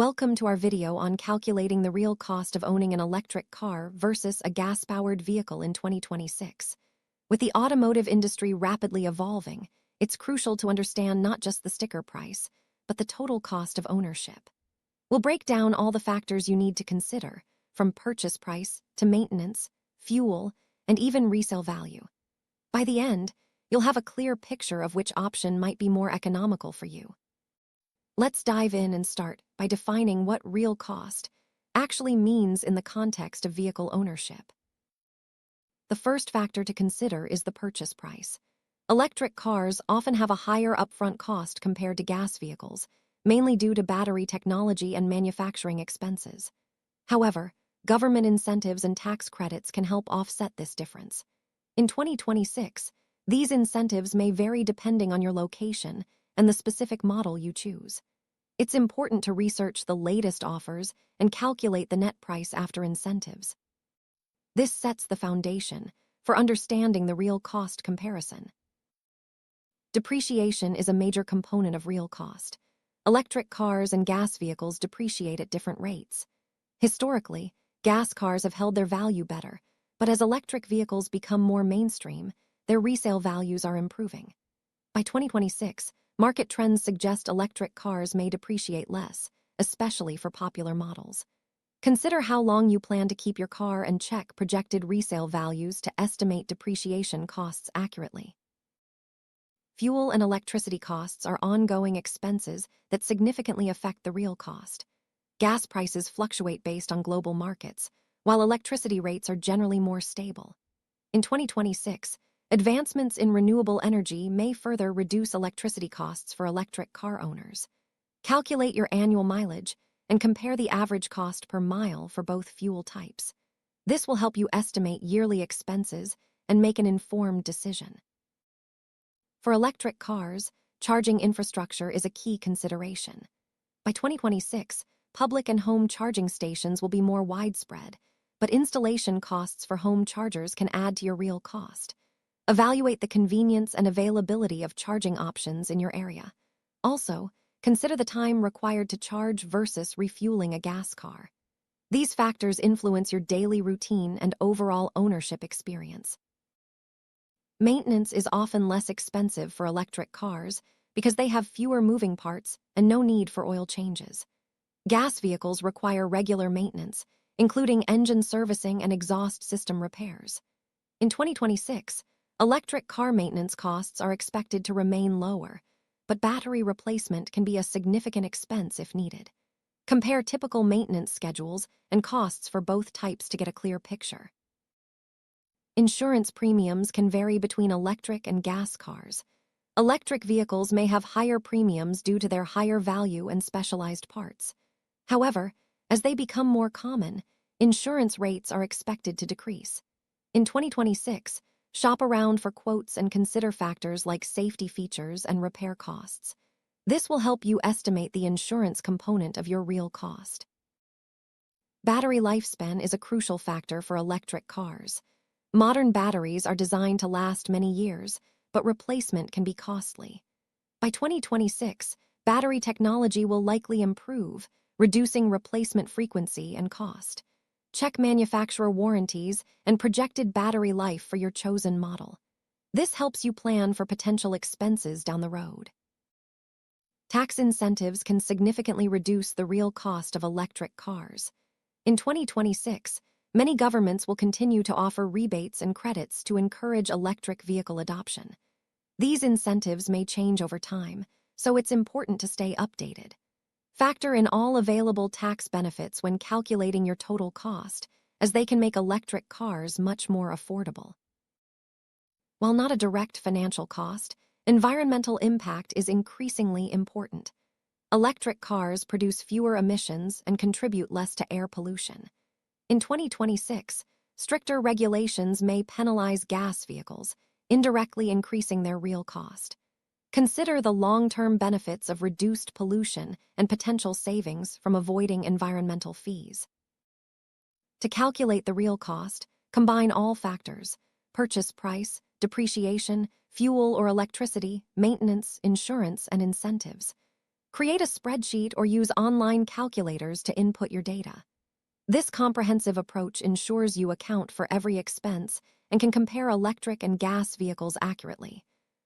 Welcome to our video on calculating the real cost of owning an electric car versus a gas-powered vehicle in 2026. With the automotive industry rapidly evolving, it's crucial to understand not just the sticker price, but the total cost of ownership. We'll break down all the factors you need to consider, from purchase price to maintenance, fuel, and even resale value. By the end, you'll have a clear picture of which option might be more economical for you. Let's dive in and start by defining what real cost actually means in the context of vehicle ownership. The first factor to consider is the purchase price. Electric cars often have a higher upfront cost compared to gas vehicles, mainly due to battery technology and manufacturing expenses. However, government incentives and tax credits can help offset this difference. In 2026, these incentives may vary depending on your location and the specific model you choose. It's important to research the latest offers and calculate the net price after incentives. This sets the foundation for understanding the real cost comparison. Depreciation is a major component of real cost. Electric cars and gas vehicles depreciate at different rates. Historically, gas cars have held their value better, but as electric vehicles become more mainstream, their resale values are improving. By 2026, market trends suggest electric cars may depreciate less, especially for popular models. Consider how long you plan to keep your car and check projected resale values to estimate depreciation costs accurately. Fuel and electricity costs are ongoing expenses that significantly affect the real cost. Gas prices fluctuate based on global markets, while electricity rates are generally more stable. In 2026, advancements in renewable energy may further reduce electricity costs for electric car owners. Calculate your annual mileage and compare the average cost per mile for both fuel types. This will help you estimate yearly expenses and make an informed decision. For electric cars, charging infrastructure is a key consideration. By 2026, public and home charging stations will be more widespread, but installation costs for home chargers can add to your real cost. Evaluate the convenience and availability of charging options in your area. Also, consider the time required to charge versus refueling a gas car. These factors influence your daily routine and overall ownership experience. Maintenance is often less expensive for electric cars because they have fewer moving parts and no need for oil changes. Gas vehicles require regular maintenance, including engine servicing and exhaust system repairs. In 2026, electric car maintenance costs are expected to remain lower, but battery replacement can be a significant expense if needed. Compare typical maintenance schedules and costs for both types to get a clear picture. Insurance premiums can vary between electric and gas cars. Electric vehicles may have higher premiums due to their higher value and specialized parts. However, as they become more common, insurance rates are expected to decrease. In 2026, shop around for quotes and consider factors like safety features and repair costs. This will help you estimate the insurance component of your real cost. Battery lifespan is a crucial factor for electric cars. Modern batteries are designed to last many years, but replacement can be costly. By 2026, battery technology will likely improve, reducing replacement frequency and cost. Check manufacturer warranties and projected battery life for your chosen model. This helps you plan for potential expenses down the road. Tax incentives can significantly reduce the real cost of electric cars. In 2026, many governments will continue to offer rebates and credits to encourage electric vehicle adoption. These incentives may change over time, so it's important to stay updated. Factor in all available tax benefits when calculating your total cost, as they can make electric cars much more affordable. While not a direct financial cost, environmental impact is increasingly important. Electric cars produce fewer emissions and contribute less to air pollution. In 2026, stricter regulations may penalize gas vehicles, indirectly increasing their real cost. Consider the long-term benefits of reduced pollution and potential savings from avoiding environmental fees. To calculate the real cost, combine all factors: purchase price, depreciation, fuel or electricity, maintenance, insurance, and incentives. Create a spreadsheet or use online calculators to input your data. This comprehensive approach ensures you account for every expense and can compare electric and gas vehicles accurately.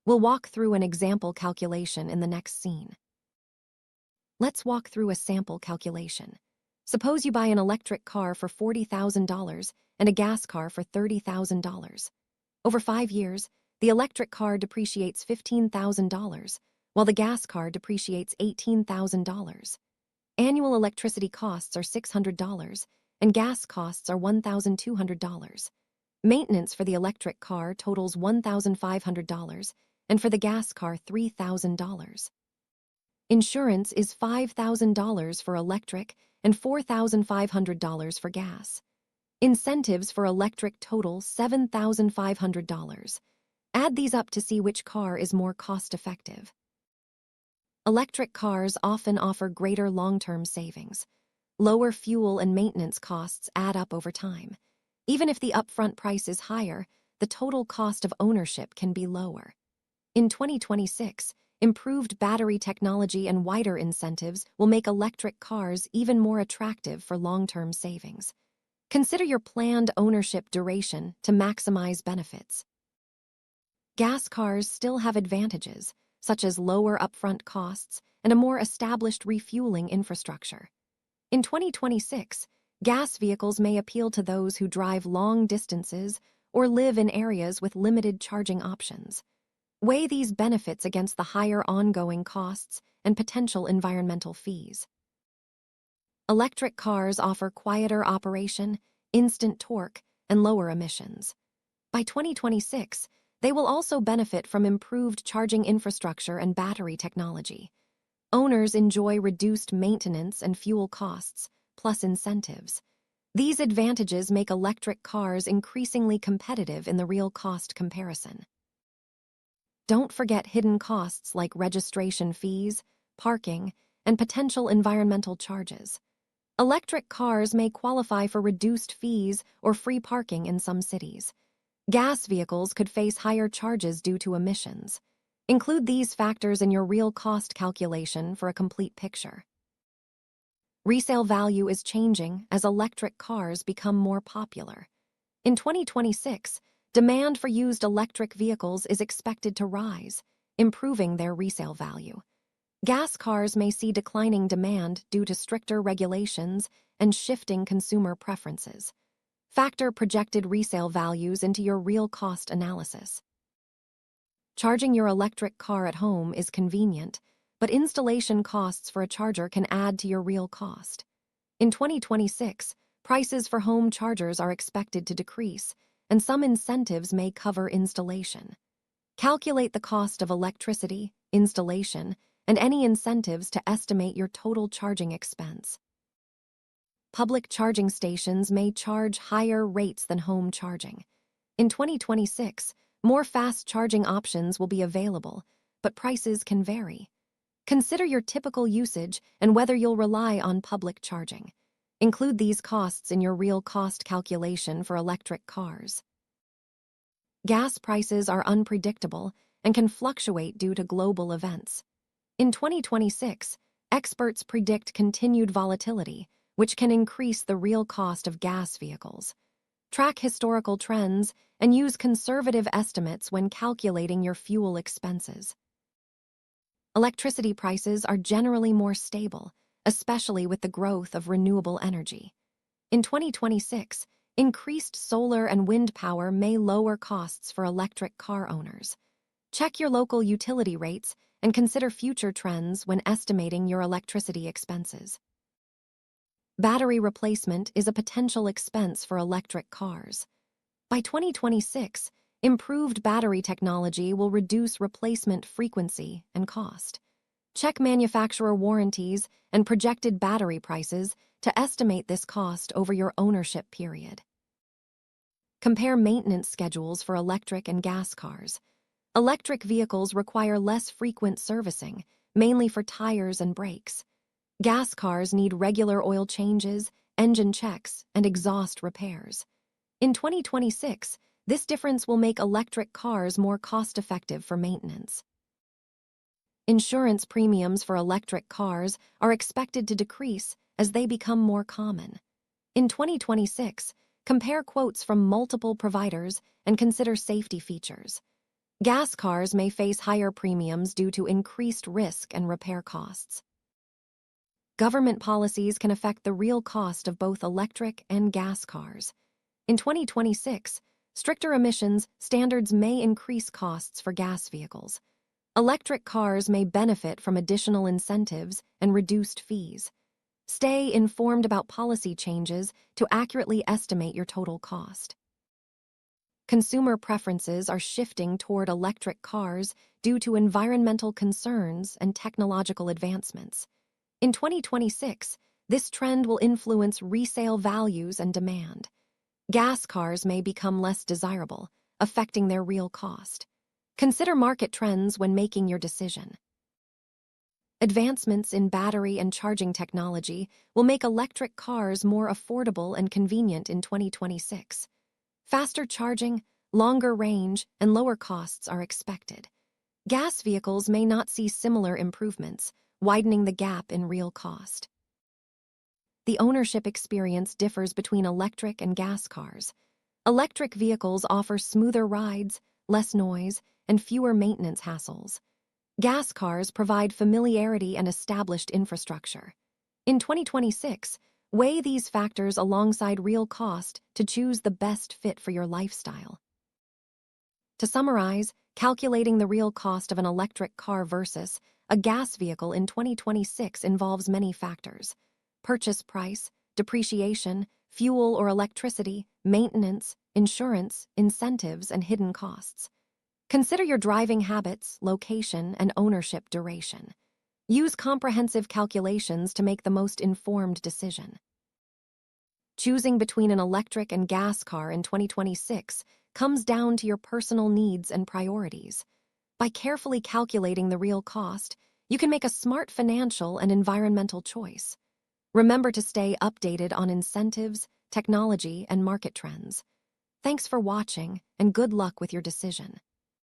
We'll walk through an example calculation in the next scene. Let's walk through a sample calculation. Suppose you buy an electric car for $40,000 and a gas car for $30,000. Over 5 years, the electric car depreciates $15,000, while the gas car depreciates $18,000. Annual electricity costs are $600, and gas costs are $1,200. Maintenance for the electric car totals $1,500, and for the gas car $3,000. Insurance is $5,000 for electric and $4,500 for gas. Incentives for electric total $7,500. Add these up to see which car is more cost-effective. Electric cars often offer greater long-term savings. Lower fuel and maintenance costs add up over time. Even if the upfront price is higher, the total cost of ownership can be lower. In 2026, improved battery technology and wider incentives will make electric cars even more attractive for long-term savings. Consider your planned ownership duration to maximize benefits. Gas cars still have advantages, such as lower upfront costs and a more established refueling infrastructure. In 2026, gas vehicles may appeal to those who drive long distances or live in areas with limited charging options. Weigh these benefits against the higher ongoing costs and potential environmental fees. Electric cars offer quieter operation, instant torque, and lower emissions. By 2026, they will also benefit from improved charging infrastructure and battery technology. Owners enjoy reduced maintenance and fuel costs, plus incentives. These advantages make electric cars increasingly competitive in the real cost comparison. Don't forget hidden costs like registration fees, parking, and potential environmental charges. Electric cars may qualify for reduced fees or free parking in some cities. Gas vehicles could face higher charges due to emissions. Include these factors in your real cost calculation for a complete picture. Resale value is changing as electric cars become more popular. In 2026, demand for used electric vehicles is expected to rise, improving their resale value. Gas cars may see declining demand due to stricter regulations and shifting consumer preferences. Factor projected resale values into your real cost analysis. Charging your electric car at home is convenient, but installation costs for a charger can add to your real cost. In 2026, prices for home chargers are expected to decrease, and some incentives may cover installation. Calculate the cost of electricity, installation, and any incentives to estimate your total charging expense. Public charging stations may charge higher rates than home charging. In 2026, more fast charging options will be available, but prices can vary. Consider your typical usage and whether you'll rely on public charging. Include these costs in your real cost calculation for electric cars. Gas prices are unpredictable and can fluctuate due to global events. In 2026, experts predict continued volatility, which can increase the real cost of gas vehicles. Track historical trends and use conservative estimates when calculating your fuel expenses. Electricity prices are generally more stable, especially with the growth of renewable energy. In 2026, increased solar and wind power may lower costs for electric car owners. Check your local utility rates and consider future trends when estimating your electricity expenses. Battery replacement is a potential expense for electric cars. By 2026, improved battery technology will reduce replacement frequency and cost. Check manufacturer warranties and projected battery prices to estimate this cost over your ownership period. Compare maintenance schedules for electric and gas cars. Electric vehicles require less frequent servicing, mainly for tires and brakes. Gas cars need regular oil changes, engine checks, and exhaust repairs. In 2026, this difference will make electric cars more cost-effective for maintenance. Insurance premiums for electric cars are expected to decrease as they become more common. In 2026, compare quotes from multiple providers and consider safety features. Gas cars may face higher premiums due to increased risk and repair costs. Government policies can affect the real cost of both electric and gas cars. In 2026, stricter emissions standards may increase costs for gas vehicles. Electric cars may benefit from additional incentives and reduced fees. Stay informed about policy changes to accurately estimate your total cost. Consumer preferences are shifting toward electric cars due to environmental concerns and technological advancements. In 2026, this trend will influence resale values and demand. Gas cars may become less desirable, affecting their real cost. Consider market trends when making your decision. Advancements in battery and charging technology will make electric cars more affordable and convenient in 2026. Faster charging, longer range, and lower costs are expected. Gas vehicles may not see similar improvements, widening the gap in real cost. The ownership experience differs between electric and gas cars. Electric vehicles offer smoother rides, less noise, and fewer maintenance hassles. Gas cars provide familiarity and established infrastructure. In 2026, weigh these factors alongside real cost to choose the best fit for your lifestyle. To summarize, calculating the real cost of an electric car versus a gas vehicle in 2026 involves many factors: purchase price, depreciation, fuel or electricity, maintenance, insurance, incentives, and hidden costs. Consider your driving habits, location, and ownership duration. Use comprehensive calculations to make the most informed decision. Choosing between an electric and gas car in 2026 comes down to your personal needs and priorities. By carefully calculating the real cost, you can make a smart financial and environmental choice. Remember to stay updated on incentives, technology, and market trends. Thanks for watching, and good luck with your decision.